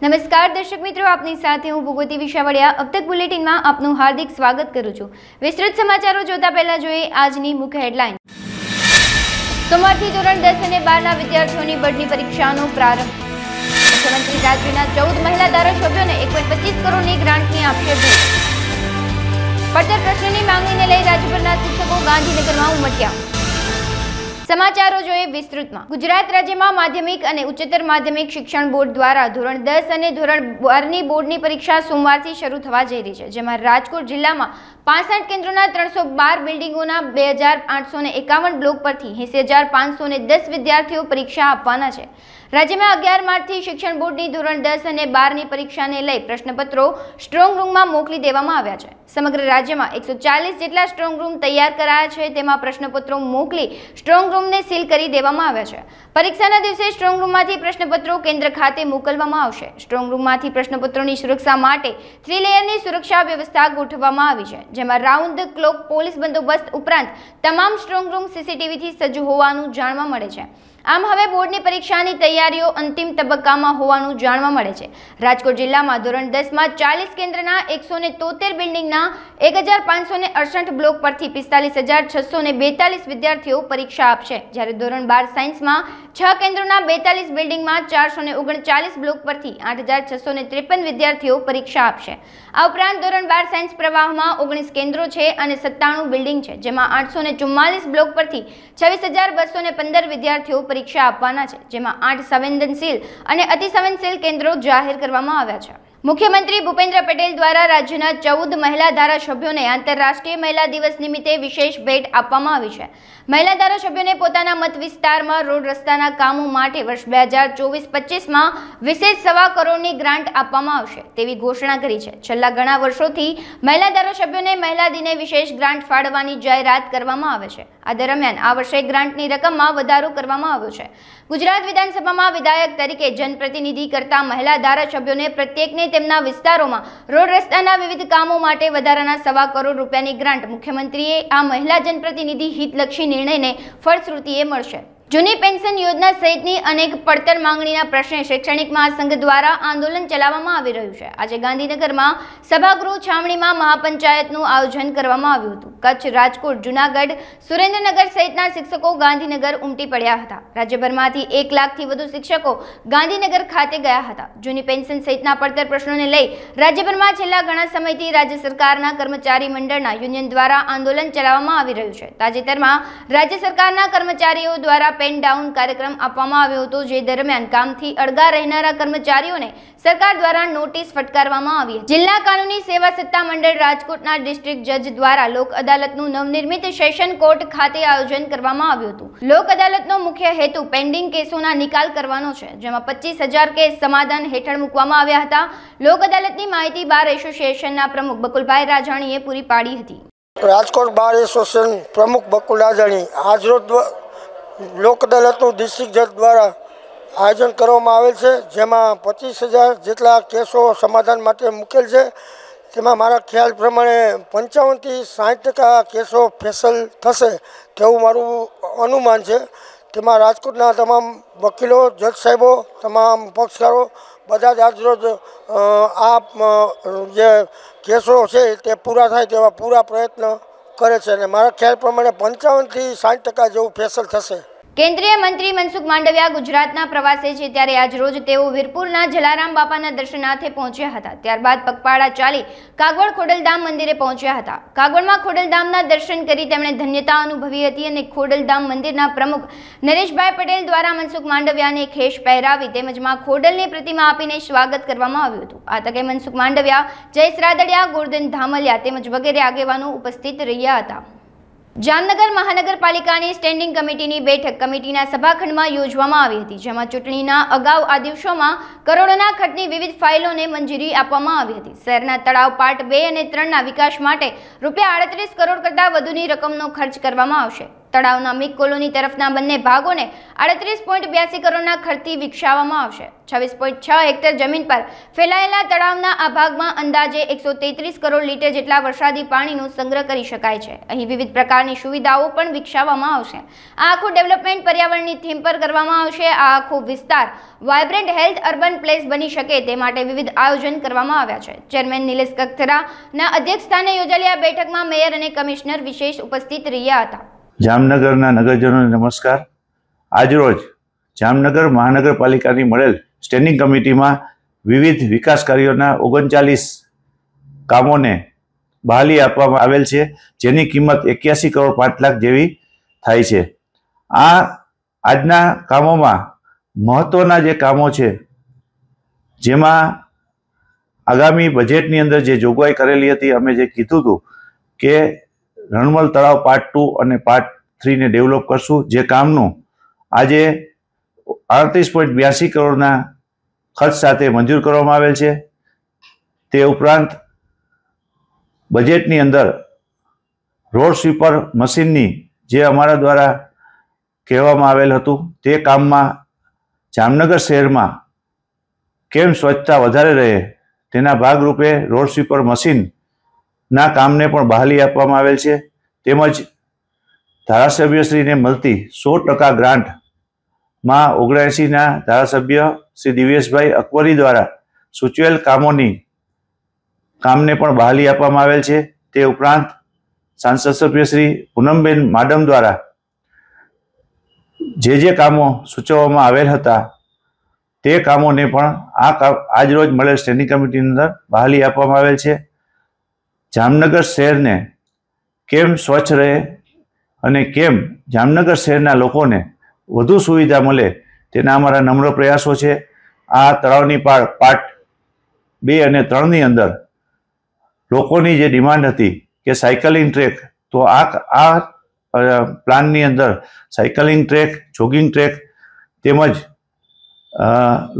नमस्कार दर्शक मित्रों, आपनी साथे हूँ भूगोती विशावड़िया। अब तक बुलेटिन में आपनु हार्दिक स्वागत करूँ छूं। विस्तृत समाचारों जोता पहला जोईए आजनी मुख्य हेडलाइन। सोमवारथी धोरण 10 અને 12 ના વિદ્યાર્થીઓની બોર્ડની પરીક્ષાનો પ્રારંભ। મુખ્યમંત્રી રાજ્યના 14 મહિલા ધારાસભ્યોને 1.25 કરોડની ગ્રાન્ટની આપશે ભેટ। પડતર પ્રશ્નની માંગણીને લઈ રાજ્યભરના શિક્ષકો ગાંધીનગરમાં ઉમટ્યા। समाचारों जोईए विस्तृत में। गुजरात राज्य में माध्यमिक और उच्चतर माध्यमिक शिक्षण बोर्ड द्वारा धोरण 10 और धोरण 12 बोर्डनी परीक्षा सोमवारथी शुरू थवा जई रही है, जेमां राजकोट जिल्ला में 65 केन्द्रों 312 बिल्डिंगों 2851 ब्लॉक परथी 80,510 विद्यार्थीओ परीक्षा आपवाना छे। राज्य में 11 मार्चथी शिक्षण बोर्डनी धोरण 10 और 12 परीक्षा ने लई प्रश्नपत्रों स्ट्रोंग रूम में मोकली देवामां आव्या छे। समग्र राज्य में 140 जेटला स्ट्रोंग रूम तैयार कराया छे, तेमां प्रश्नपत्रों मोकली स्ट्रोंग रूम ने सील करी देवामां आव्या छे। परीक्षाना दिवसे स्ट्रोंग रूम मांथी प्रश्नपत्रों केन्द्र खाते मोकलवामां आवशे। स्ट्रोंग रूम मांथी प्रश्नपत्रोनी सुरक्षा माटे 3 लेयरनी सुरक्षा व्यवस्था गोठववामां आवी छे, जेमां राउंड ध क्लॉक पोलीस बंदोबस्त उपरांत तमाम स्ट्रोंग रूम सीसीटीवी थी सज्ज होवानुं जाणवा मळे छे। आम हवे बोर्डनी परीक्षानी तैयारीओ अंतिम तबक्कामां होवानुं जाणवा मळे छे। राजकोट जिल्लामां धोरण 10 मां 40 केन्द्રના 173 बिल्डिंगना 1568 ब्लॉक परथी 45,642 विद्यार्थीओ परीक्षा आपशे, ज्यारे धोरण 12 सायन्समां 6 केन्द्रोना 42 बिल्डिंगमां 439 ब्लॉक परथी 8,653 विद्यार्थीओ परीक्षा आपशे। आ उपरांत धोरण 12 सायन्स प्रवाहमां 19 केन्द्रो छे अने 97 बिल्डिंग छे, जेमां 844 ब्लॉक परथी 26,215 विद्यार्थीओ परीक्षा आपवाना छे, जेमां 8 संवेदनशील अने अति संवेदनशील केन्द्रो जाहेर करवामां आव्या छे। मुख्यमंत्री भूपेन्द्र पटेल द्वारा राज्यना 14 महिला धारासभ्योने आंतरराष्ट्रीय महिला दिवस निमित्ते विशेष भेट आपवामां आवी छे। महिला धारासभ्योने पोताना मत विस्तारमां रोड रस्ताना कामो माटे वर्ष 2024-25 मां विशेष 1.25 करोड़नी ग्रांट आपवामां आवशे तेवी घोषणा करी छे। छेल्ला घणा वर्षोथी महिला धारासभ्योने महिला दिने विशेष ग्रांट फाळवવાની जाहेरात करवामां आवे छे। आ दरमियान आ वर्षे ग्रांटनी रकममां વધારો કરવામાં આવ્યો છે। ગુજરાત વિધાનસભામાં વિધાયક તરીકે જનપ્રતિનિધિ કરતા મહિલા ધારાસભ્યોને પ્રત્યેકને તેમના વિસ્તારોમાં રોડ રસ્તાના વિવિધ કામો માટે વધારાના 1.25 કરોડ રૂપિયાની ગ્રાન્ટ મુખ્યમંત્રીએ આ મહિલા જનપ્રતિનિધિ હિતલક્ષી નિર્ણયને ફળશ્રુતિએ મળશે। जूनी पेन्शन योजना सहितनी अनेक पड़तर मांगणीना प्रश्ने शैक्षणिक महासंघ द्वारा आंदोलन चलाववामां आवी रह्युं छे। आज गांधीनगरमां सभागृह छावणीमां महापंचायतनुं आयोजन करवामां आव्युं हतुं। कच्छ, राजकोट, जूनागढ़, सुरेन्द्रनगर सहितना शिक्षको गांधीनगर उमटी पड्या हता। राज्यभरमांथी 1 लाखथी वधु शिक्षको गांधीनगर खाते गया हता। जूनी पेन्शन सहितना पड़तर प्रश्नोने लई राज्यभरमां छेल्ला घणा समयथी राज्य सरकारना कर्मचारी मंडळना युनियन द्वारा आंदोलन चलाववामां आवी रह्युं छे। ताजेतरमां राज्य सरकारना कर्मचारीओ द्वारा पेन डाउन कार्यक्रम आपवामां आव्यो हतो, जे दरमियान कामथी अड़गा रहेनारा कर्मचारीओने सरकार द्वारा नोटिस फटकारवामां आवी। जिल्ला कानूनी सेवा सत्ता मंडळ राजकोटना डिस्ट्रिक्ट जज द्वारा लोक अदालतनुं नवनिर्मित सेशन कोर्ट खाते आयोजन करवामां आव्युं हतुं। लोक अदालतनो मुख्य हेतु पेन्डिंग केसोना निकाल करवानो छे, जेमां 25,000 केस समाधान हेठळ मूकवामां आव्या हता। लोक अदालतनी माहिती बार एसोसिएशनना प्रमुख बकुलभाई राजाणीए पूरी पाडी हती। राजकोट बार एसोसिएशन प्रमुख बकुल राजाणी आज रोज लोक अदालतનું डिस्ट्रिक्ट जज द्वारा आयोजन કરવામાં આવેલ છે, જેમાં 25,000 જેટલા કેસો સમાધાન માટે મૂકેલ છે। તેમાં મારા ખ્યાલ પ્રમાણે 55 થી 60% કેસો ફેસલ થશે તેવું મારું અનુમાન છે। તેમાં રાજકોટના તમામ વકીલો, જજ સાહેબો, તમામ પક્ષકારો બધા જ આજરોજ આ જે કેસો છે તે પૂરા થાય તેવા પૂરા પ્રયત્ન करे छे ने मारा ख्याल प्रमाणे 55 થી 60% जेवुं फेसल थशे। केंद्रीय मंत्री मनसुख मांडविया गुजरातना प्रवासे छे, त्यारे आज रोज तेओ वीरपुरना जलाराम बापाना दर्शनार्थे पहोंच्या हता। त्यारबाद पगपाळा चाली कागवड़ खोडलधाम मंदिरे पहोंच्या हता। कागवड़मां खोडलधामना दर्शन करी तेमणे धन्यता अनुभवी हती अने खोडलधाम मंदिરના प्रमुख नरेशभाई पटेल द्वारा मनसुख मांडवियाने खेश પહેરાવી તેમજ માં ખોડલની પ્રતિમા આપીને સ્વાગત કરવામાં આવ્યું હતું। આ તકે મનસુખ માંડવિયા, જયેશ રાદડિયા, ગોરધન ધામલિયા તેમજ વગેરે આગેવાનો ઉપસ્થિત રહ્યા હતા। जामनगर महानगरपालिकानी स्टेन्डिंग कमिटीनी बैठक कमिटीना सभाखंडमां योजवामां आवी हती, जेमां चूंटणीना अगाऊ आ दिवसोमां करोड़ोना खर्चनी विविध फाइलोने मंजूरी आपवामां आवी हती। शहेरना तळाव पार्ट 2 અને 3 ना विकास माटे ₹38 करोड़ करता वधुनी रकमनो खर्च करवामां आवशे। તળાવના મિક કોલોની તરફના બંને ભાગોને 38.82 કરોડના ખર્ચથી વિકસાવવામાં આવશે. 26.6 હેક્ટર જમીન પર ફેલાયેલા તળાવના આ ભાગમાં અંદાજે 133 કરોડ લીટર જેટલા વરસાદી પાણીનો સંગ્રહ કરી શકાય છે. અહીં વિવિધ પ્રકારની સુવિધાઓ પણ વિકસાવવામાં આવશે. આ આખું ડેવલપમેન્ટ પર્યાવરણની થીમ પર કરવામાં આવશે. આ આખો વિસ્તાર વાઇબ્રન્ટ હેલ્થ અર્બન પ્લેસ બની શકે તે માટે વિવિધ આયોજન કરવામાં આવ્યા છે. ચેરમેન નિલેશ કથરાના અધ્યક્ષસ્થાને યોજાયેલી આ બેઠકમાં મેયર અને કમિશનર વિશેષ ઉપસ્થિત રહ્યા હતા. જામનગરના નગરજનોને નમસ્કાર. આજરોજ જામનગર મહાનગરપાલિકાની મળેલ સ્ટેન્ડિંગ કમિટીમાં વિવિધ વિકાસ કાર્યોના 39 કામોને બહાલી આપવામાં આવેલ છે, જેની કિંમત 81 કરોડ 5 લાખ જેવી થાય છે. આજના કામોમાં મહત્વના જે કામો છે, જેમાં આગામી બજેટની અંદર જે જોગવાઈ કરેલી હતી, અમે જે કીધું હતું કે રણમલ તળાવ પાર્ટ 2 અને પાર્ટ 3 ને ડેવલપ કરશું, જે કામનું આજે 38.82 કરોડના ખર્ચ સાથે મંજૂર કરવામાં આવેલ છે. તે ઉપરાંત બજેટની અંદર રોડ સ્વીપર મશીનની જે અમારા દ્વારા કહેવામાં આવેલ હતું, તે કામમાં જામનગર શહેરમાં કેમ સ્વચ્છતા વધારે રહે તેના ભાગરૂપે રોડ સ્વીપર મશીનના કામને પણ બહાલી આપવામાં આવેલ છે. તેમજ ધારાસભ્યશ્રીને મળતી 100% ગ્રાન્ટમાં 79ના ધારાસભ્ય શ્રી દિવ્યેશભાઈ અકબરી દ્વારા સૂચવેલ કામને પણ બહાલી આપવામાં આવેલ છે. તે ઉપરાંત સાંસદ સભ્ય શ્રી પૂનમબેન માડમ દ્વારા જે કામો સૂચવવામાં આવેલ હતા, તે કામોને પણ આજરોજ મળેલ સ્ટેન્ડિંગ કમિટીની અંદર બહાલી આપવામાં આવેલ છે. જામનગર શહેરને કેમ સ્વચ્છ રહે અને કેમ જામનગર શહેરના લોકોને વધુ સુવિધા મળે તેના અમારા નમ્ર પ્રયાસો છે. આ તળાવની પાર્ટ 2 અને 3ની અંદર લોકોની જે ડિમાન્ડ હતી કે સાયકલિંગ ટ્રેક, તો આ પ્લાનની અંદર સાયકલિંગ ટ્રેક, જોગિંગ ટ્રેક તેમજ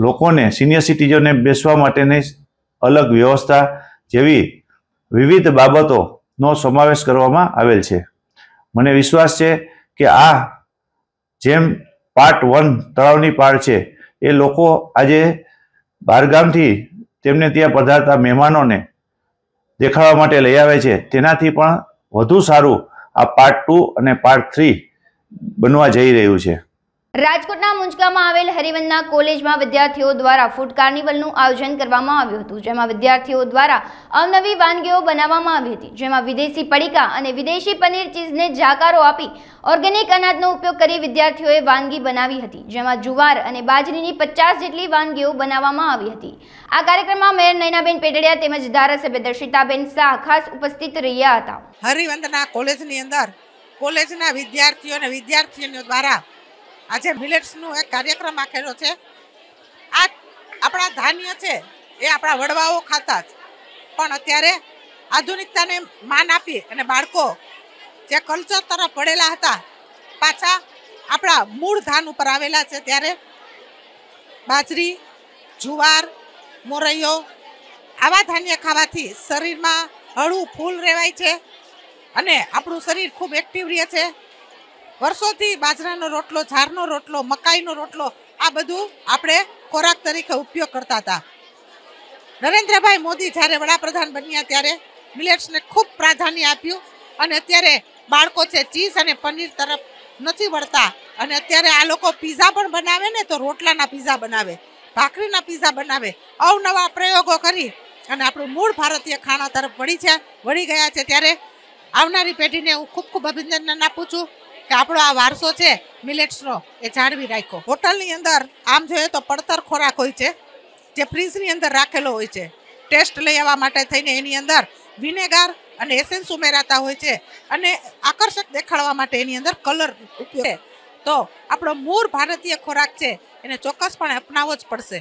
લોકોને સિનિયર સિટીઝનને બેસવા માટેની અલગ વ્યવસ્થા જેવી વિવિધ બાબતોનો સમાવેશ કરવામાં આવેલ છે. મને વિશ્વાસ છે કે આ જેમ પાર્ટ 1 તળાવની પાળ છે, એ લોકો આજે બહારગામથી તેમને ત્યાં પધારતા મહેમાનોને દેખાડવા માટે લઈ આવે છે, તેનાથી પણ વધુ સારું આ પાર્ટ 2 અને પાર્ટ 3 બનવા જઈ રહ્યું છે. રાજકોટના મુંજકામાં આવેલ હરિવંદના કોલેજમાં વિદ્યાર્થીઓ દ્વારા ફૂડ કાર્નિવલનું આયોજન કરવામાં આવ્યું હતું, જેમાં વિદ્યાર્થીઓ દ્વારા અવનવી વાનગીઓ બનાવવામાં આવી હતી, જેમાં વિદેશી પડીકા અને વિદેશી પનીર ચીઝને જાકારો આપી ઓર્ગેનિક અનાજનો ઉપયોગ કરી વિદ્યાર્થીઓએ વાનગી બનાવી હતી, જેમાં જુવાર અને બાજરીની 50 જેટલી વાનગીઓ બનાવવામાં આવી હતી. આ કાર્યક્રમમાં મેયર નયનાબેન પેટડિયા તેમજ ધારાસભ્ય દર્શિતાબેન શાહ ખાસ ઉપસ્થિત રહ્યા હતા. હરિવંદના કોલેજની અંદર કોલેજના વિદ્યાર્થીઓ અને વિદ્યાર્થીનીઓ દ્વારા આજે મિલેટ્સનો એક કાર્યક્રમ રાખેલો છે. આ આપણા ધાન્ય છે, એ આપણા વડવાઓ ખાતા જ, પણ અત્યારે આધુનિકતાને માન આપી અને બાળકો જે કલ્ચર તરફ પડેલા હતા, પાછા આપણા મૂળ ધાન ઉપર આવેલા છે. ત્યારે બાજરી, જુવાર, મોરૈયો આવા ધાન્ય ખાવાથી શરીરમાં હળવું ફૂલ રહેવાય છે અને આપણું શરીર ખૂબ એક્ટિવ રહે છે. વર્ષોથી બાજરાનો રોટલો, ઝારનો રોટલો, મકાઈનો રોટલો આ બધું આપણે ખોરાક તરીકે ઉપયોગ કરતા હતા. નરેન્દ્રભાઈ મોદી જ્યારે વડાપ્રધાન બન્યા ત્યારે મિલેટ્સને ખૂબ પ્રાધાન્ય આપ્યું અને અત્યારે બાળકો છે ચીઝ અને પનીર તરફ નથી વળતા અને અત્યારે આ લોકો પીઝા પણ બનાવે ને તો રોટલાના પીઝા બનાવે, ભાખરીના પીઝા બનાવે, અવનવા પ્રયોગો કરી અને આપણું મૂળ ભારતીય ખાણા તરફ વળી ગયા છે. ત્યારે આવનારી પેઢીને હું ખૂબ ખૂબ અભિનંદન આપું છું કે આપણો આ વારસો છે મિલેટ્સનો, એ જાળવી રાખ્યો. હોટલની અંદર આમ જોઈએ તો પડતર ખોરાક હોય છે, જે ફ્રીજની અંદર રાખેલો હોય છે. ટેસ્ટ લઈ આવવા માટે થઈને એની અંદર વિનેગાર અને એસેન્સ ઉમેરાતા હોય છે અને આકર્ષક દેખાડવા માટે એની અંદર કલર ઉપયોગ. તો આપણો મૂળ ભારતીય ખોરાક છે એને ચોક્કસપણે અપનાવવો જ પડશે.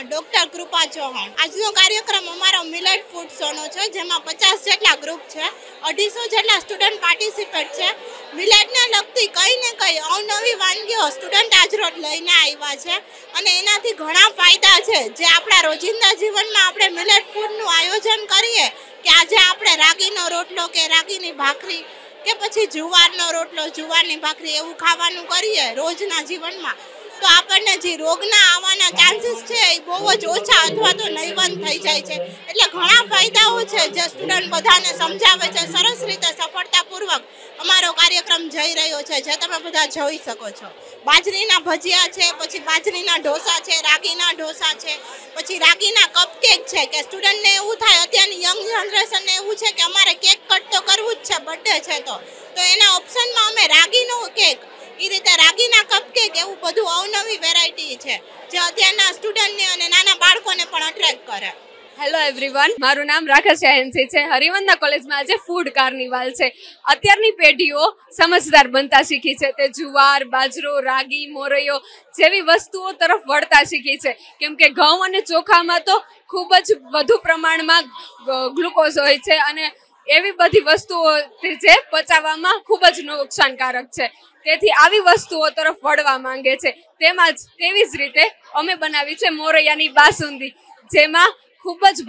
ડૉક્ટર કૃપા ચૌહાણ. આજનો કાર્યક્રમ અમારો મિલેટ ફૂડ શોનો છે, જેમાં 50 જેટલા ગ્રુપ છે, 250 જેટલા સ્ટુડન્ટ પાર્ટિસિપેટ છે. મિલેટને લગતી કંઈ ને કંઈ અવનવી વાનગીઓ સ્ટુડન્ટ આજરોજ લઈને આવ્યા છે અને એનાથી ઘણા ફાયદા છે, જે આપણા રોજિંદા જીવનમાં આપણે મિલેટ ફૂડનું આયોજન કરીએ કે આજે આપણે રાગીનો રોટલો કે રાગીની ભાખરી કે પછી જુવારનો રોટલો, જુવારની ભાખરી એવું ખાવાનું કરીએ રોજના જીવનમાં, તો આપણને જે રોગના આવવાના ચાન્સીસ છે એ બહુ જ ઓછા અથવા તો નહીવત થઈ જાય છે. એટલે ઘણા ફાયદાઓ છે જે સ્ટુડન્ટ બધાને સમજાવે છે. સરસ રીતે સફળતાપૂર્વક અમારો કાર્યક્રમ જઈ રહ્યો છે, જે તમે બધા જોઈ શકો છો. બાજરીના ભજીયા છે, પછી બાજરીના ઢોસા છે, રાગીના ઢોસા છે, પછી રાગીના કપકેક છે કે સ્ટુડન્ટને એવું થાય, અત્યારની યંગ જનરેશનને એવું છે કે અમારે કેક કટ તો કરવું જ છે બર્થડે છે તો એના ઓપ્શનમાં અમે રાગીનો કેક, એ રીતે રાગીના કપકેક, એવું બધું અવનવી વેરાયટી છે જે અત્યારના સ્ટુડન્ટને અને નાના બાળકોને પણ અટ્રેક્ટ કરે. હેલો એવરીવન, મારું નામ રાકેશ એનસી છે. હરિવંદના કોલેજમાં આજે ફૂડ કાર્નિવાલ છે. અત્યારની પેઢીઓ સમજદાર બનતા શીખી છે. તે જુવાર, બાજરો, રાગી, મોરૈયો જેવી વસ્તુઓ તરફ વળતા શીખી છે, કેમ કે ઘઉં અને ચોખામાં તો ખૂબ જ વધુ પ્રમાણમાં ગ્લુકોઝ હોય છે અને એવી બધી વસ્તુઓ જે પચાવવામાં ખૂબ જ નુકસાનકારક છે. તેથી આવી વસ્તુઓ તરફ વળવા માંગે છે. તેવી જ રીતે અમે બનાવી છે મોરૈયાની બાસુંદી, જેમાં ખૂબ જ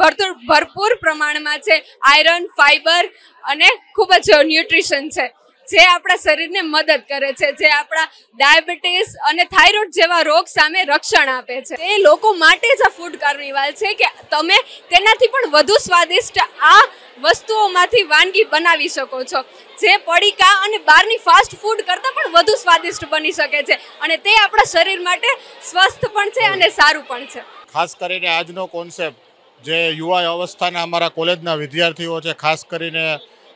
ભરપૂર પ્રમાણમાં છે આયરન, ફાઈબર અને ખૂબ જ ન્યુટ્રિશન છે, જે આપણા શરીરને મદદ કરે છે, જે આપણા ડાયાબિટીસ અને થાઇરોઇડ જેવા રોગ સામે રક્ષણ આપે છે. એ લોકો માટે જ આ ફૂડ કાર્નિવાલ છે કે તમે તેનાથી પણ વધુ સ્વાદિષ્ટ આ વસ્તુઓમાંથી વાનગી બનાવી શકો છો, જે પડીકા અને બહારની ફાસ્ટ ફૂડ કરતાં પણ વધુ સ્વાદિષ્ટ બની શકે છે અને તે આપણા શરીર માટે સ્વસ્થ પણ છે અને સારું પણ છે. ખાસ કરીને આજનો કોન્સેપ્ટ જે યુવા અવસ્થાના અમારા કોલેજના વિદ્યાર્થીઓ છે, ખાસ કરીને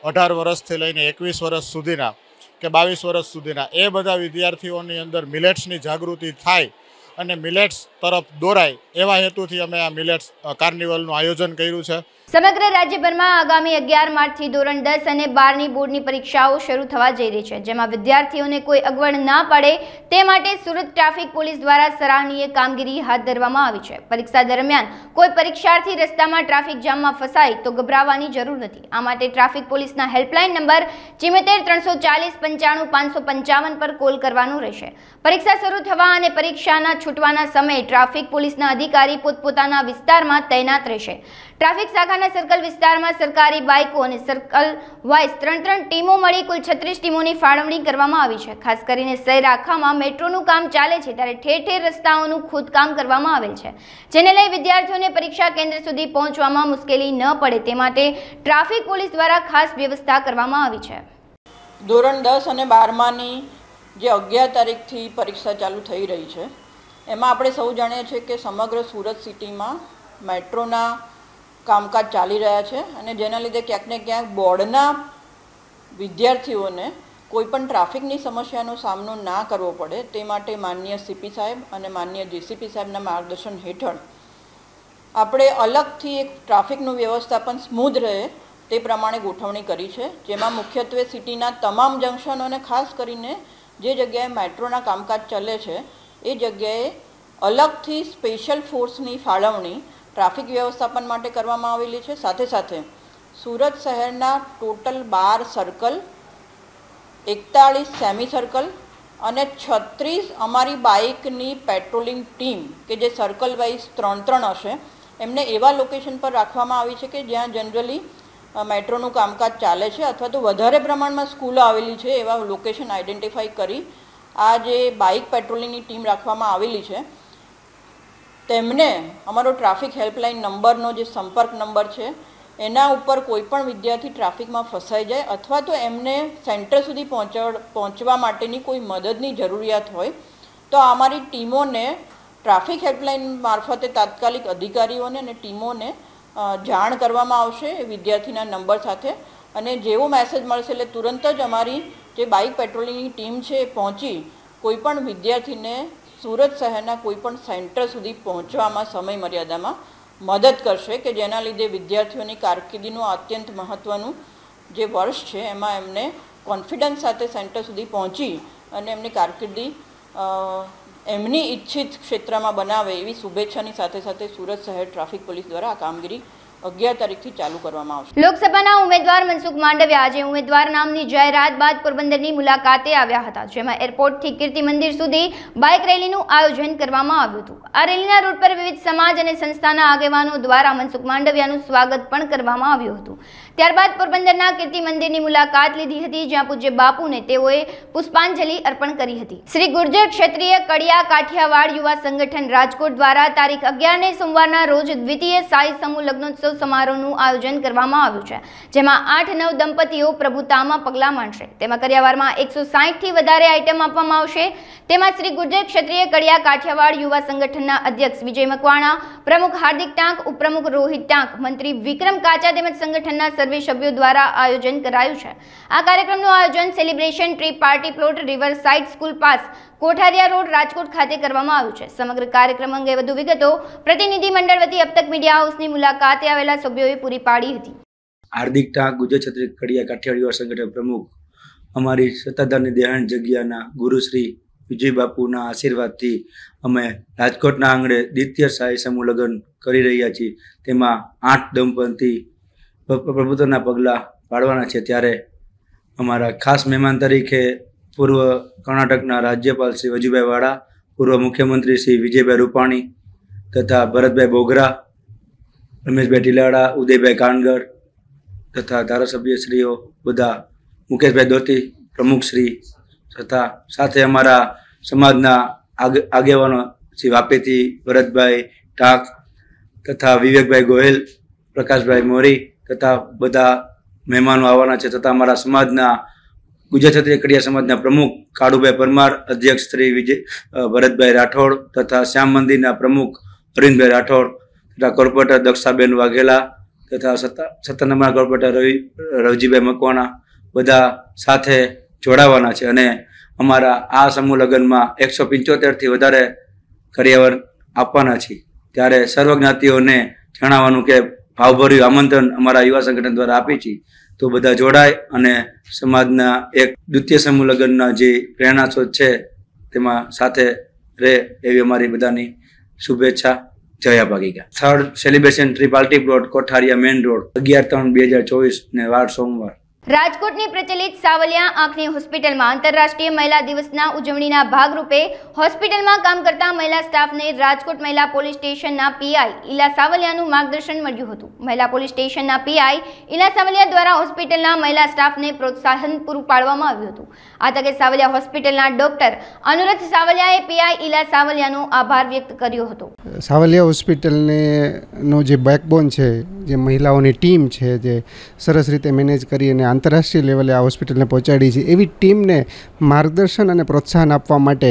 18 વર્ષથી લઈને 21 વર્ષ સુધીના કે 22 વર્ષ સુધીના, એ બધા વિદ્યાર્થીઓની અંદર મિલેટ્સની જાગૃતિ થાય અને મિલેટ્સ તરફ દોરાય એવા હેતુથી અમે આ મિલેટ્સ કાર્નિવલનું આયોજન કર્યું છે. સમગ્ર રાજ્યભરમાં આગામી 11 માર્ચથી ધોરણ 10 અને 12ની બોર્ડની પરીક્ષાઓ શરૂ થવા જઈ રહી છે, જેમાં વિદ્યાર્થીઓને કોઈ અગવડ ના પડે તે માટે સુરત ટ્રાફિક પોલીસ દ્વારા સરાહનીય કામગીરી હાથ ધરવામાં આવી છે. પરીક્ષા દરમિયાન કોઈ પરીક્ષાર્થી રસ્તામાં ટ્રાફિક જામમાં ફસાય તો ગભરાવાની જરૂર નથી. આ માટે ટ્રાફિક પોલીસના હેલ્પલાઇન નંબર 74 340 95 555 પર કોલ કરવાનું રહેશે. પરીક્ષા શરૂ થવા અને પરીક્ષાના છૂટવાના સમયે ટ્રાફિક પોલીસના અધિકારી પોતપોતાના વિસ્તારમાં તૈનાત રહેશે. ટ્રાફિક શાખાના સર્કલ વિસ્તારમાં સરકારી બાઇકો અને સર્કલ વાઇઝ 3 ટીમો મળી કુલ 36 ટીમોની ફાળવણી કરવામાં આવી છે. ખાસ કરીને શહેર આખામાં મેટ્રોનું કામ ચાલે છે ત્યારે ઠેર ઠેર રસ્તાઓનું ખોદકામ કરવામાં આવેલ છે, જેને લઈ વિદ્યાર્થીઓને પરીક્ષા કેન્દ્ર સુધી પહોંચવામાં મુશ્કેલી ન પડે તે માટે ટ્રાફિક પોલીસ દ્વારા ખાસ વ્યવસ્થા કરવામાં આવી છે. ધોરણ 10 અને 12માની જે 11 તારીખથી પરીક્ષા ચાલુ થઈ રહી છે, એમાં આપણે સૌ જાણીએ છીએ કે સમગ્ર સુરત સિટીમાં મેટ્રોના કામકાજ ચાલી રહ્યા છે અને જેના લીધે ક્યાંક ને ક્યાંક બોર્ડના વિદ્યાર્થીઓને કોઈપણ ટ્રાફિકની સમસ્યાનો સામનો ના કરવો પડે તે માટે માનનીય સીપી સાહેબ અને માનનીય જીસીપી સાહેબના માર્ગદર્શન હેઠળ આપણે અલગથી એક ટ્રાફિકનું વ્યવસ્થાપન સ્મૂધ રહે તે પ્રમાણે ગોઠવણી કરી છે, જેમાં મુખ્યત્વે સિટીના તમામ જંકશનો અને ખાસ કરીને જે જગ્યાએ મેટ્રોના કામકાજ ચાલે છે એ જગ્યાએ અલગથી સ્પેશિયલ ફોર્સની ફાળવણી ટ્રાફિક વ્યવસ્થાપન માટે કરવામાં આવેલી છે. સાથે સાથે સુરત શહેરના ટોટલ 12 સર્કલ, 41 સેમી સર્કલ અને 36 અમારી બાઇકની પેટ્રોલિંગ ટીમ કે જે સર્કલ વાઇઝ 3 હશે, એમને એવા લોકેશન પર રાખવામાં આવી છે કે જ્યાં જનરલી મેટ્રોનું કામકાજ ચાલે છે અથવા તો વધારે પ્રમાણમાં સ્કૂલો આવેલી છે એવા લોકેશન આઈડેન્ટિફાઈ કરી આ જે બાઇક પેટ્રોલિંગની ટીમ રાખવામાં આવેલી છે તેમને અમારો ટ્રાફિક હેલ્પલાઇન નંબરનો જે સંપર્ક નંબર છે એના ઉપર કોઈપણ વિદ્યાર્થી ટ્રાફિકમાં ફસાઈ જાય અથવા તો એમને સેન્ટર સુધી પહોંચવા માટેની કોઈ મદદની જરૂરિયાત હોય તો અમારી ટીમોને ટ્રાફિક હેલ્પલાઇન મારફતે તાત્કાલિક અધિકારીઓને અને ટીમોને જાણ કરવામાં આવશે વિદ્યાર્થીના નંબર સાથે, અને જેવો મેસેજ મળશે એટલે તુરંત જ અમારી જે બાઇક પેટ્રોલિંગની ટીમ છે એ પહોંચી કોઈપણ વિદ્યાર્થીને સુરત શહેરના કોઈપણ સેન્ટર સુધી પહોંચવામાં સમય મર્યાદામાં મદદ કરશે કે જેના લીધે વિદ્યાર્થીઓની કારકિર્દીનું અત્યંત મહત્ત્વનું જે વર્ષ છે એમાં એમને કોન્ફિડન્સ સાથે સેન્ટર સુધી પહોંચી અને એમની કારકિર્દી એમની ઈચ્છિત ક્ષેત્રમાં બનાવે એવી શુભેચ્છાની સાથે સાથે સુરત શહેર ટ્રાફિક પોલીસ દ્વારા આ કામગીરી 11 તારીખથી ચાલુ કરવામાં આવશે. લોકસભાના ઉમેદવાર મનસુખ માંડવિયા આજે ઉમેદવાર નામની જાહેરાત બાદ પોરબંદરની મુલાકાતે આવ્યા હતા, જેમાં એરપોર્ટથી કીર્તિ મંદિર સુધી બાઇક રેલીનું આયોજન કરવામાં આવ્યું હતું. આ રેલીના રૂટ પર વિવિધ સમાજ અને સંસ્થાના આગેવાનો દ્વારા મનસુખ માંડવિયાનું સ્વાગત પણ કરવામાં આવ્યું હતું, ત્યારબાદ પોરબંદરના કીર્તિ મંદિરની મુલાકાત લીધી હતી, જ્યાં પૂજ્ય બાપુને તેઓએ પુષ્પાંજલિ અર્પણ કરી હતી. શ્રી ગુર્જર ક્ષત્રિય કડિયા કાઠિયાવાડ યુવા સંગઠન રાજકોટ દ્વારા તારીખ 11 સોમવારના રોજ દ્વિતીય સાઈ સમૂહ લગ્નોત્સવ સમારોહનું આયોજન કરવામાં આવ્યું છે, જેમાં 8-9 દંપતીઓ પ્રભુતામાં પગલાં માંડશે. તેમાં કરિયાવારમાં 160 થી વધારે આઇટમ આપવામાં આવશે. તેમાં શ્રી ગુર્જર ક્ષત્રિય કડિયા કાઠિયાવાડ યુવા સંગઠનના અધ્યક્ષ વિજય મકવાણા, પ્રમુખ હાર્દિક ટાંક, ઉપપ્રમુખ રોહિત ટાંક, મંત્રી વિક્રમ કાચા તેમજ સંગઠનના સર્વે સભ્યો દ્વારા આયોજન કરાયું છે. આ કાર્યક્રમનું આયોજન celebration tree party plot river side school pass કોઠારિયા રોડ રાજકોટ ખાતે કરવામાં આવ્યું છે. સમગ્ર કાર્યક્રમ અંગે વધુ વિગતો પ્રતિનિધિ મંડળ વતી અબતક મીડિયા હાઉસની મુલાકાતે આવેલા સભ્યોએ પૂરી પાડી હતી. હાર્દિક ટાંક, ગુર્જર ક્ષત્રિય કડિયા કાઠિયાવાડ યુવા સંગઠન પ્રમુખ. અમારી સત્તાધારની દેહાણ જગ્યાના ગુરુશ્રી વિજય બાપુના આશીર્વાદથી અમે રાજકોટના આંગણે દ્વિતીય સાઈ સમૂહ લગ્ન કરી રહ્યા છીએ. તેમાં 8 દંપતી પ્રભુત્વના પગલાં પાડવાના છે. ત્યારે અમારા ખાસ મહેમાન તરીકે પૂર્વ કર્ણાટકના રાજ્યપાલ શ્રી વજુભાઈ વાળા, પૂર્વ મુખ્યમંત્રી શ્રી વિજયભાઈ રૂપાણી તથા ભરતભાઈ બોગરા, રમેશભાઈ ટીલાડા, ઉદયભાઈ કાનગર તથા ધારાસભ્યશ્રીઓ બધા, મુકેશભાઈ દોતી પ્રમુખશ્રી તથા સાથે અમારા સમાજના આગેવાનો શ્રી વાપીથી ભરતભાઈ ટાંક તથા વિવેકભાઈ ગોહિલ, પ્રકાશભાઈ મોરી તથા બધા મહેમાનો આવવાના છે. તથા અમારા સમાજના ગુર્જર ક્ષત્રિય કડિયા સમાજના પ્રમુખ કાળુભાઈ પરમાર, અધ્યક્ષ શ્રી ભરતભાઈ રાઠોડ તથા શ્યામ મંદિરના પ્રમુખ અરવિંદભાઈ રાઠોડ તથા કોર્પોરેટર દક્ષાબેન વાઘેલા તથા 17 નંબરના કોર્પોરેટર રવજીભાઈ મકવાણા બધા સાથે જોડાવાના છે. અને અમારા આ સમૂહ લગ્નમાં 175 થી વધારે કરિયાવર આપવાના છે. ત્યારે સર્વ જ્ઞાતિઓને જણાવવાનું કે ભાવભર્યું આમંત્રણ અમારા યુવા સંગઠન દ્વારા આપી છે, તો બધા જોડાય અને સમાજના એક દ્વિતીય સમૂહ લગ્નના જે પ્રેરણા સ્ત્રોત છે તેમાં સાથે રહે એવી અમારી બધાની શુભેચ્છા. જય ભાગીગા. Third celebration tree party plot Kothariya main road 11/3/2024 ને વાર સોમવાર. રાજકોટની પ્રચલિત સાવલિયા આંખની હોસ્પિટલમાં આંતરરાષ્ટ્રીય મહિલા દિવસના ઉજવણીના ભાગરૂપે હોસ્પિટલમાં કામ કરતા મહિલા સ્ટાફને રાજકોટ મહિલા પોલીસ સ્ટેશનના પીઆઈ ઈલા સાવલિયાનું માર્ગદર્શન મળ્યું હતું. મહિલા પોલીસ સ્ટેશનના પીઆઈ ઈલા સાવલિયા દ્વારા હોસ્પિટલના મહિલા સ્ટાફને પ્રોત્સાહન પૂરું પાડવામાં આવ્યું હતું. આ તકે સાવલિયા હોસ્પિટલના ડોક્ટર અનુરથ સાવલિયાએ પીઆઈ ઈલા સાવલિયાનો આભાર વ્યક્ત કર્યો હતો. સાવલિયા હોસ્પિટલને નો જે બેકબોન છે, જે મહિલાઓની ટીમ છે, જે સરસ રીતે મેનેજ કરી અને આંતરરાષ્ટ્રીય લેવલે આ હોસ્પિટલને પહોંચાડી છે, એવી ટીમને માર્ગદર્શન અને પ્રોત્સાહન આપવા માટે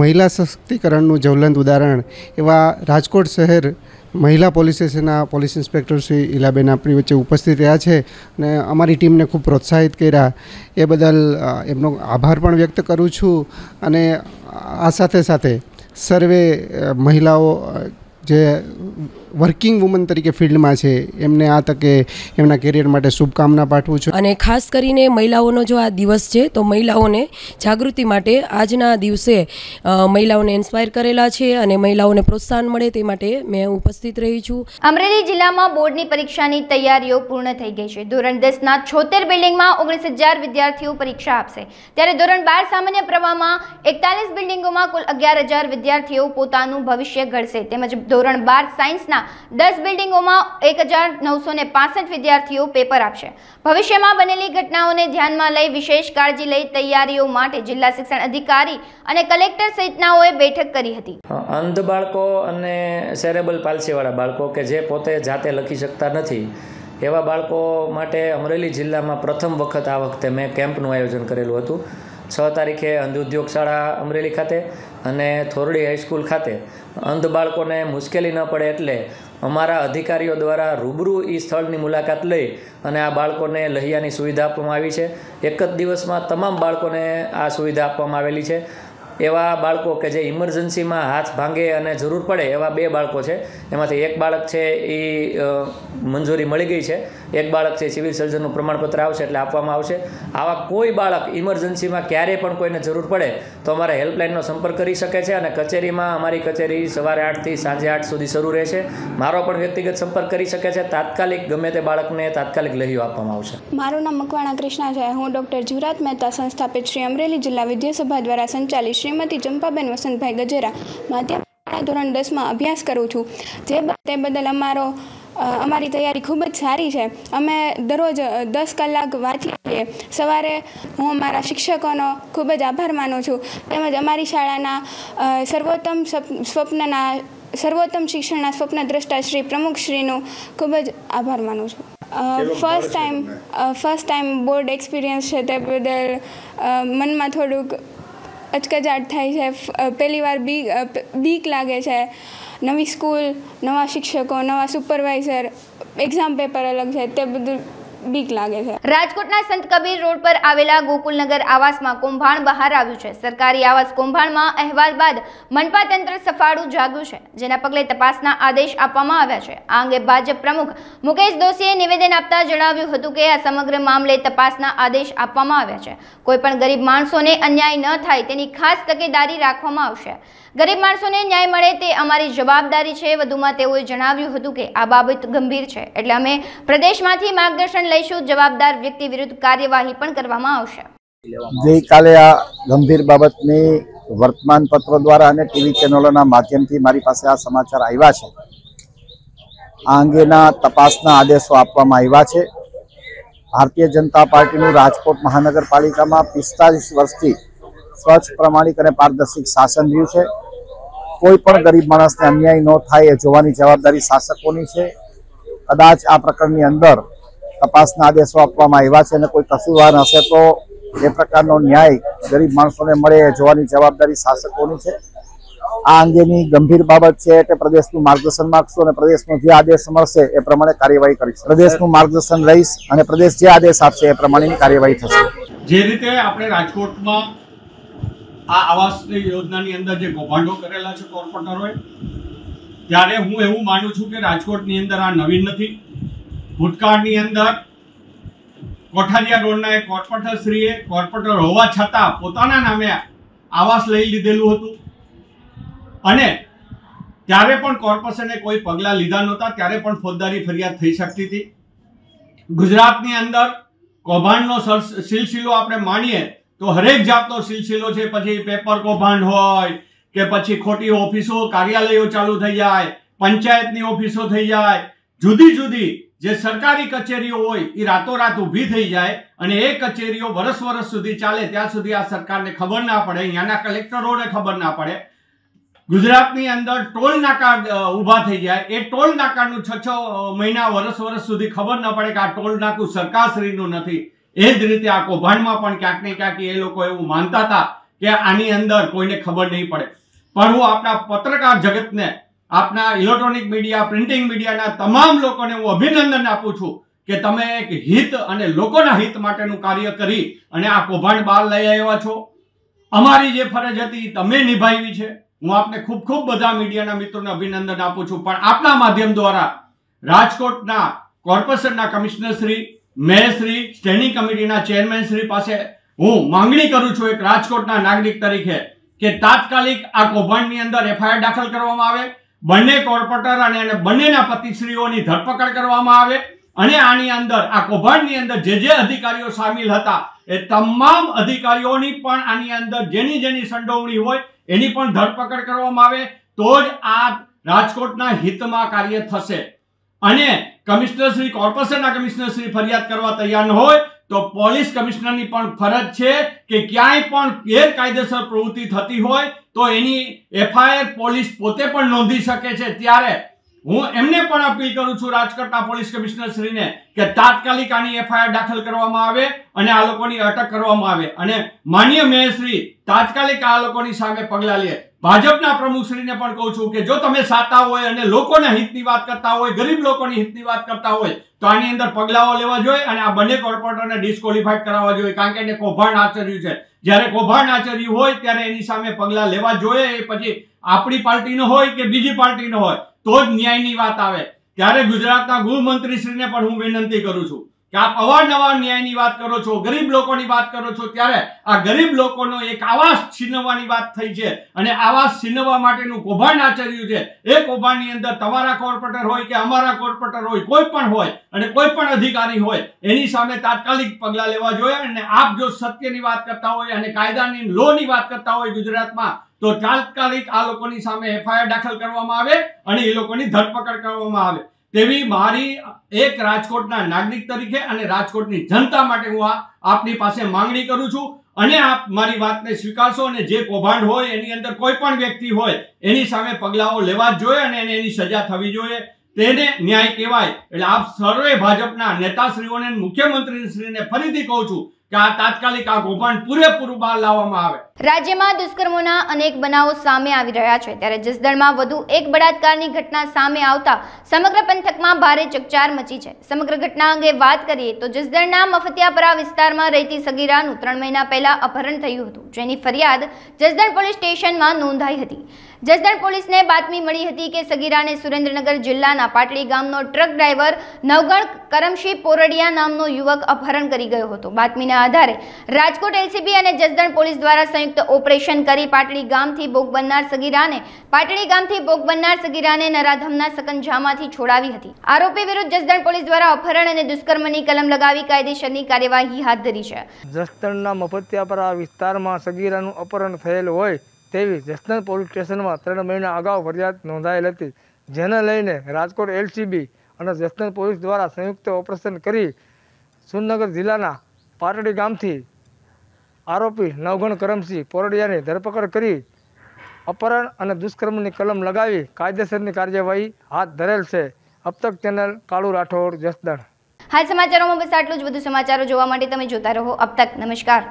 મહિલા સશક્તિકરણનું જ્વલંત ઉદાહરણ એવા રાજકોટ શહેર મહિલા પોલીસ સ્ટેશનના પોલીસ ઇન્સ્પેક્ટર શ્રી ઈલાબેન આપણી વચ્ચે ઉપસ્થિત રહ્યા છે અને અમારી ટીમને ખૂબ પ્રોત્સાહિત કર્યા. એ બદલ એમનો આભાર પણ વ્યક્ત કરું છું. અને આ સાથે સાથે સર્વે મહિલાઓ જે વર્કિંગ વુમન તરીકે ફિલ્ડમાં છે એમને આ તકે એમના કેરિયર માટે શુભકામના પાઠવું છું. અને ખાસ કરીને મહિલાઓનો જો આ દિવસ છે તો મહિલાઓને જાગૃતિ માટે આજના દિવસે મહિલાઓને ઇન્સ્પાયર કરેલા છે અને મહિલાઓને પ્રોત્સાહન મળે તે માટે મેં ઉપસ્થિત રહી છું. અમરેલી જિલ્લામાં બોર્ડની પરીક્ષાની તૈયારીઓ પૂર્ણ થઈ ગઈ છે. ધોરણ 10ના 76 બિલ્ડિંગમાં 19,000 વિદ્યાર્થીઓ પરીક્ષા આપશે. ત્યારે ધોરણ 12 સામાન્ય પ્રવાહમાં 41 બિલ્ડિંગોમાં કુલ 11,000 વિદ્યાર્થીઓ પોતાનું ભવિષ્ય ઘડશે. તેમજ ધોરણ 12 સાયન્સના 10 બિલ્ડિંગોમાં 1,965 વિદ્યાર્થીઓ પેપર આપશે. ભવિષ્યમાં બનેલી ઘટનાઓને ધ્યાનમાં લઈ વિશેષ કાળજી લઈ તૈયારીઓ માટે જિલ્લા શિક્ષણ અધિકારી અને કલેક્ટર સહિતનાઓએ બેઠક કરી હતી. અંધ બાળકો અને સેરેબલ પાલ્સીવાળા બાળકો કે જે પોતે જાતે લખી શકતા નથી એવા બાળકો માટે અમરેલી જિલ્લામાં પ્રથમ વખત આ વખતે મેં કેમ્પનું આયોજન કરેલું હતું. 6 તારીખે અંધ ઉદ્યોગ શાળા અમરેલી ખાતે અને થોરડી હાઈસ્કૂલ ખાતે અંધ બાળકોને મુશ્કેલી ન પડે એટલે અમારા અધિકારીઓ દ્વારા રૂબરૂ એ સ્થળની મુલાકાત લઈ અને આ બાળકોને લહિયાની સુવિધા આપવામાં આવી છે. એક જ દિવસમાં તમામ બાળકોને આ સુવિધા આપવામાં આવેલી છે. એવા બાળકો કે જે ઇમરજન્સીમાં હાથ ભાંગે અને જરૂર પડે એવા 2 બાળકો છે. એમાંથી એક બાળક છે એ મંજૂરી મળી ગઈ છે, એક બાળક છે સિવિલ સર્જનનું પ્રમાણપત્ર આવશે એટલે આપવામાં આવશે. આવા કોઈ બાળક ઇમરજન્સીમાં ક્યારેય પણ કોઈને જરૂર પડે તો અમારા હેલ્પલાઇનનો સંપર્ક કરી શકે છે. અને કચેરીમાં અમારી કચેરી સવારે 8 થી સાંજે 8 સુધી શરૂ રહેશે. મારો પણ વ્યક્તિગત સંપર્ક કરી શકે છે. તાત્કાલિક ગમે તે બાળકને તાત્કાલિક લહિયો આપવામાં આવશે. મારું નામ મકવાણા કૃષ્ણા છે. હું ડૉક્ટર જીવરાજ મહેતા સંસ્થાપિત શ્રી અમરેલી જિલ્લા વિદ્યાસભા દ્વારા સંચાલિત શ્રીમતી ચંપાબેન વસંતભાઈ ગજેરા માધ્યમિક ધોરણ 10માં અભ્યાસ કરું છું. તે બદલ અમારો અમારી તૈયારી ખૂબ જ સારી છે. અમે દરરોજ 10 કલાક વાંચીએ છીએ. સવારે હું મારા શિક્ષકોનો ખૂબ જ આભાર માનું છું, તેમજ અમારી શાળાના સર્વોત્તમ શિક્ષણના સ્વપ્નદ્રષ્ટા શ્રી પ્રમુખશ્રીનું ખૂબ જ આભાર માનું છું. ફર્સ્ટ ટાઈમ બોર્ડ એક્સપિરિયન્સ છે, તે બદલ મનમાં થોડુંક અચકચાટ થાય છે. પહેલી વાર બીક લાગે છે. નવી સ્કૂલ, નવા શિક્ષકો, નવા સુપરવાઇઝર, એક્ઝામ પેપર અલગ છે, તે બધું બીક લાગે છે. રાજકોટના સંત કબીર રોડ પર આવેલા ગોકુલનગર આવાસમાં કૌભાંડ બહાર આવ્યું છે. સરકારી આવાસ કૌભાંડમાં અહેવાલ બાદ મનપા તંત્ર સફાળું જાગ્યું છે, જેના પગલે તપાસના આદેશ આપવામાં આવ્યા છે. આ અંગે ભાજપ પ્રમુખ મુકેશ દોશીએ નિવેદન આપતા જણાવ્યું હતું કે આ સમગ્ર મામલે તપાસના આદેશ આપવામાં આવ્યા છે. કોઈપણ ગરીબ માણસોને અન્યાય ન થાય તેની ખાસ તકેદારી રાખવામાં આવશે. ગરીબ માણસોને ન્યાય મળે તે અમારી જવાબદારી છે. વધુમાં તેઓએ જણાવ્યું હતું કે આ બાબત ગંભીર છે, એટલે અમે પ્રદેશમાંથી માર્ગદર્શન લઈશું. જવાબદાર વ્યક્તિ વિરુદ્ધ કાર્યવાહી પણ કરવામાં આવશે. ગઈકાલે આ ગંભીર બાબતની વર્તમાનપત્રો દ્વારા અને ટીવી ચેનલોના માધ્યમથી મારી પાસે આ સમાચાર આવ્યા છે. આ અંગેના તપાસના આદેશો આપવામાં આવ્યા છે. ભારતીય જનતા પાર્ટીનું રાજકોટ મહાનગરપાલિકામાં 45 વર્ષથી સ્વચ્છ, પ્રમાણિક અને પારદર્શક શાસન રહ્યું છે. કોઈ પણ ગરીબ માણસને અન્યાય ન થાય એ જોવાની જવાબદારી શાસકોની છે. કદાચ આ પ્રકરણની અંદર તપાસના આદેશો આપવામાં આવ્યા છે અને કોઈ કસૂરવાર હશે તો એ પ્રકારનો ન્યાય ગરીબ માણસોને મળે એ જોવાની જવાબદારી શાસકોની છે. આ અંગેની ગંભીર બાબત છે એટલે પ્રદેશનું માર્ગદર્શન માંગશું અને પ્રદેશનો જે આદેશ મળશે એ પ્રમાણે કાર્યવાહી કરીશું. પ્રદેશનું માર્ગદર્શન લઈશ અને પ્રદેશ જે આદેશ આપશે એ પ્રમાણેની કાર્યવાહી થશે. જે રીતે આપણે રાજકોટમાં આ આવાસની યોજનાની અંદર જે કૌભાંડો કરેલા છે કોર્પોરેટરોએ, ત્યારે હું એવું માનું છું કે રાજકોટની અંદર આ નવીન નથી. ભૂતકાળની અંદર કોઠારિયા રોડના એક કોર્પોરેટરશ્રીએ કોર્પોરેટર હોવા છતાં પોતાના નામે આવાસ લઈ લીધેલું હતું અને ત્યારે પણ કોર્પોરેશને કોઈ પગલાં લીધા નહોતા. ત્યારે પણ ફોજદારી ફરિયાદ થઈ શકતી હતી. ગુજરાતની અંદર કૌભાંડનો સિલસિલો આપણે માણીએ તો હરેક જાતનો સિલસિલો છે. પછી પેપર કૌભાંડ હોય કે પછી ખોટી ઓફિસો, કાર્યાલયો ચાલુ થઈ જાય, પંચાયતની ઓફિસો થઈ જાય, જુદી જુદી જે સરકારી કચેરીઓ હોય એ રાતોરાત ઊભી થઈ જાય અને એ કચેરીઓ વર્ષ સુધી ચાલે ત્યાં સુધી આ સરકારને ખબર ના પડે, અહીંયાના કલેક્ટરોને ખબર ના પડે. ગુજરાતની અંદર ટોલ નાકા ઊભા થઈ જાય, એ ટોલ નાકાનું 6 મહિના વર્ષ સુધી ખબર ન પડે કે આ ટોલ નાકું સરકારશ્રીનું નથી. એ જ રીતે આ કૌભાંડમાં પણ ક્યાંક ને ક્યાંક એ લોકો એવું માનતા હતા કે આની અંદર કોઈને ખબર નહીં પડે. પણ હું આપણા પત્રકાર જગતને, આપના ઇલેક્ટ્રોનિક મીડિયા, પ્રિન્ટિંગ મીડિયાના તમામ લોકોને હું અભિનંદન આપું છું કે તમે એક હિત અને લોકોના હિત માટેનું કાર્ય કરી અને આ કૌભાંડ બહાર લઈ આવ્યા છો. અમારી જે ફરજ હતી તમે નિભાવી છે. હું આપને ખૂબ બધા મીડિયાના મિત્રોને અભિનંદન આપું છું. પણ આપના માધ્યમ દ્વારા રાજકોટના કોર્પોરેશનના કમિશનરશ્રી, મેયરશ્રી, સ્ટેન્ડિંગ કમિટીના ચેરમેનશ્રી પાસે હું માંગણી કરું છું એક રાજકોટના નાગરિક તરીકે કે તાત્કાલિક આ કૌભાંડની અંદર FIR દાખલ કરવામાં આવે, બંને કોર્પોરેટર અને બંનેના પતિશ્રીઓની ધરપકડ કરવામાં આવે અને આની અંદર આ કૌભાંડની અંદર જે અધિકારીઓ સામેલ હતા એ તમામ અધિકારીઓની પણ આની અંદર જેની સંડોવણી હોય એની પણ ધરપકડ કરવામાં આવે. તો જ આ રાજકોટના હિતમાં કાર્ય થશે. અને કમિશનરશ્રી, કોર્પોરેશનના કમિશનરશ્રી ફરિયાદ કરવા તૈયાર ન હોય તો પોલીસ કમિશનરની પણ ફરજ છે કે ક્યાંય પણ ગેરકાયદેસર પ્રવૃત્તિ થતી હોય તો એની FIR પોલીસ પોતે પણ નોંધી શકે છે. ત્યારે હું એમને પણ અપીલ કરું છું રાજકોટના પોલીસ કમિશનરશ્રીને કે તાત્કાલિક આની FIR દાખલ કરવામાં આવે અને આ લોકોની અટક કરવામાં આવે અને માનનીય મેયરશ્રી તાત્કાલિક આ લોકોની સામે પગલાં લે. ભાજપના પ્રમુખશ્રીને પણ કહું છું કે જો તમે સાતા હોય અને લોકોના હિતની વાત કરતા હોય, ગરીબ લોકોની હિતની વાત કરતા હોય તો આની અંદર પગલાઓ લેવા જોઈએ અને આ બંને કોર્પોરેટરને ડિસ્કોલિફાઈડ કરાવવા જોઈએ, કારણ કે એને કૌભાંડ આચર્યું છે. જ્યારે કૌભાંડ આચર્યું હોય ત્યારે એની સામે પગલાં લેવા જોઈએ. એ પછી આપણી પાર્ટીનો હોય કે બીજી પાર્ટીનો હોય તો જ ન્યાયની વાત આવે. ત્યારે ગુજરાતના ગૃહમંત્રીશ્રીને પણ હું વિનંતી કરું છું કે આપ અવારનવાર ન્યાયની વાત કરો છો, ગરીબ લોકોની વાત કરો છો, ત્યારે આ ગરીબ લોકોનો એક આવાસ છીનવવાની વાત થઈ છે અને આવાસ છીનવવા માટેનું કૌભાંડ આચર્યું છે. એ કૌભાંડની અંદર તમારા કોર્પોરેટર હોય કે અમારા કોર્પોરેટર હોય, કોઈ પણ હોય અને કોઈ પણ અધિકારી હોય એની સામે તાત્કાલિક પગલાં લેવા જોઈએ. અને આપ જો સત્યની વાત કરતા હોય અને કાયદાની લોની વાત કરતા હોય ગુજરાતમાં તો તાત્કાલિક આ લોકોની સામે FIR દાખલ કરવામાં આવે અને એ લોકોની ધરપકડ કરવામાં આવે. તેવી મારી એક રાજકોટના નાગરિક તરીકે અને રાજકોટની જનતા માટે હું આપની પાસે માંગણી કરું છું અને આપ મારી વાતને સ્વીકારશો અને જે કૌભાંડ હોય એની અંદર કોઈ પણ વ્યક્તિ હોય એની સામે પગલાઓ લેવા જ જોઈએ અને એની સજા થવી જોઈએ, તેને ન્યાય કહેવાય. એટલે આપ સર્વે ભાજપના નેતાશ્રીઓને મુખ્યમંત્રીશ્રીને ફરીથી કહું છું કે આ તાત્કાલિક આ કૌભાંડ પૂરેપૂરું બહાર લાવવામાં આવે. રાજ્યમાં દુષ્કર્મોના અનેક બનાવો સામે આવી રહ્યા છે, ત્યારે જસદણમાં વધુ એક બળાત્કારની ઘટના સામે આવતા સમગ્ર પંથકમાં ભારે ચકચાર મચી છે. સમગ્ર ઘટના અંગે વાત કરીએ તો જસદણના મફતિયાપરા વિસ્તારમાં રહેતી સગીરાનું 3 મહિના પહેલા અપહરણ થયું હતું, જેની ફરિયાદ જસદણ પોલીસ સ્ટેશનમાં નોંધાઈ હતી. જસદણ પોલીસને બાતમી મળી હતી કે સગીરાને સુરેન્દ્રનગર જિલ્લાના પાટડી ગામનો ટ્રક ડ્રાઈવર નવગણ કરમશી પોરડિયા નામનો યુવક અપહરણ કરી ગયો હતો. બાતમીના આધારે રાજકોટ એલસીબી અને જસદણ પોલીસ દ્વારા સંયુક્ત ઓપરેશન કરી પાટડી ગામથી ભોગ બનનાર સગીરાને નરાધમના સકંજામાંથી છોડાવી હતી. આરોપી વિરુદ્ધ જસદણ પોલીસ દ્વારા અપહરણ અને દુષ્કર્મની કલમ લગાવી કાયદેસરની કાર્યવાહી હાથ ધરી છે. જસદણના મફતિયાપરા વિસ્તારમાં સગીરાનું અપહરણ થયેલ હોય તેવી જસદણ પોલીસ સ્ટેશનમાં 3 મહિના અગાઉ ફરિયાદ નોંધાયેલ હતી, જેને લઈને રાજકોટ એલસીબી અને જસદણ પોલીસ દ્વારા સંયુક્ત ઓપરેશન કરી સુરેન્દ્રનગર જિલ્લાના પાટડી ગામથી આરોપી નવગણ કરમસિંહ પોરડિયાની ધરપકડ કરી અપહરણ અને દુષ્કર્મની કલમ લગાવી કાયદેસરની કાર્યવાહી હાથ ધરેલ છે. અબતક ચેનલ કાળુ રાઠોડ, જસદણ. હાલ સમાચારોમાં બસ આટલું જ. વધુ સમાચારો જોવા માટે તમે જોતા રહો અબતક. નમસ્કાર.